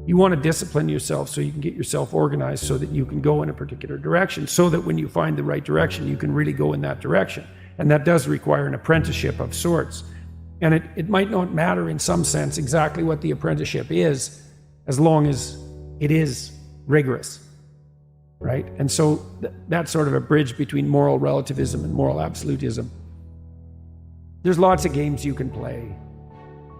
You want to discipline yourself so you can get yourself organized so that you can go in a particular direction, so that when you find the right direction, you can really go in that direction. And that does require an apprenticeship of sorts. And it might not matter in some sense exactly what the apprenticeship is, as long as it is rigorous, right? And so that's sort of a bridge between moral relativism and moral absolutism. There's lots of games you can play.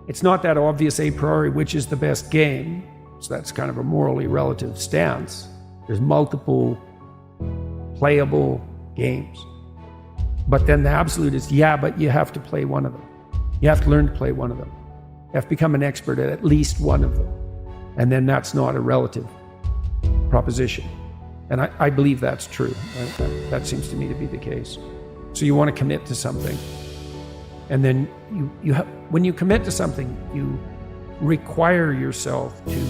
It's not that obvious a priori which is the best game. So that's kind of a morally relative stance. There's multiple playable games. But then the absolute is, but you have to play one of them. You have to learn to play one of them. You have to become an expert at least one of them. And then that's not a relative proposition. And I believe that's true. That seems to me to be the case. So you want to commit to something. And then when you commit to something, you require yourself to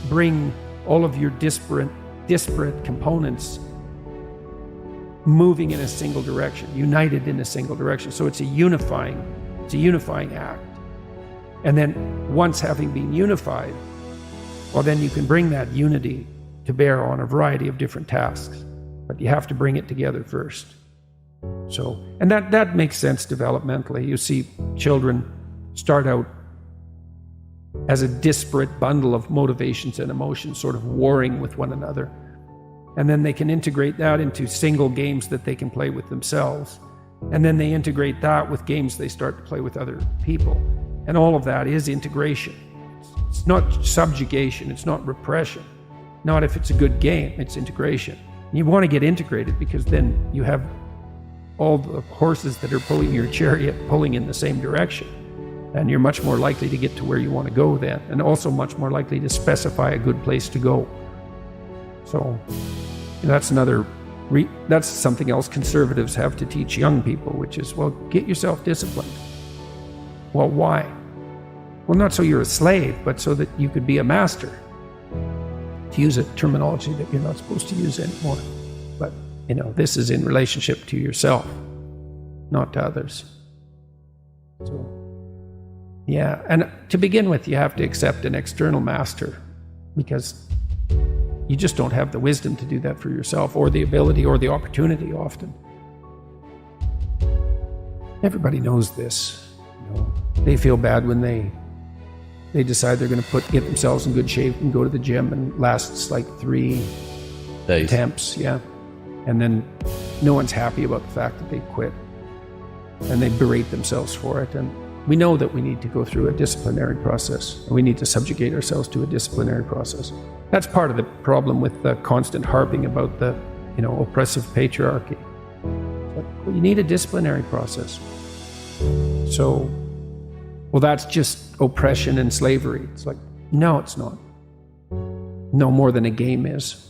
bring all of your disparate components moving in a single direction, united in a single direction. So it's a unifying act. And then once having been unified, well, then you can bring that unity to bear on a variety of different tasks. But you have to bring it together first. So, and that makes sense developmentally. You see children start out as a disparate bundle of motivations and emotions sort of warring with one another. And then they can integrate that into single games that they can play with themselves. And then they integrate that with games they start to play with other people. And all of that is integration. It's not subjugation, it's not repression. Not if it's a good game, it's integration. You want to get integrated because then you have all the horses that are pulling your chariot pulling in the same direction. And you're much more likely to get to where you want to go then, and also much more likely to specify a good place to go. So that's that's something else conservatives have to teach young people, which is, well, get yourself disciplined. Well, why? Well, not so you're a slave, but so that you could be a master. To use a terminology that you're not supposed to use anymore. But, this is in relationship to yourself, not to others. So, yeah, and to begin with, you have to accept an external master because you just don't have the wisdom to do that for yourself, or the ability, or the opportunity often. Everybody knows this. They feel bad when they decide they're going to get themselves in good shape and go to the gym, and lasts like 3 days. Attempts, yeah. And then no one's happy about the fact that they quit, and they berate themselves for it. And we know that we need to go through a disciplinary process, and we need to subjugate ourselves to a disciplinary process. That's part of the problem with the constant harping about the, oppressive patriarchy. But you need a disciplinary process. So, well, that's just oppression and slavery. It's like, no, it's not. No more than a game is.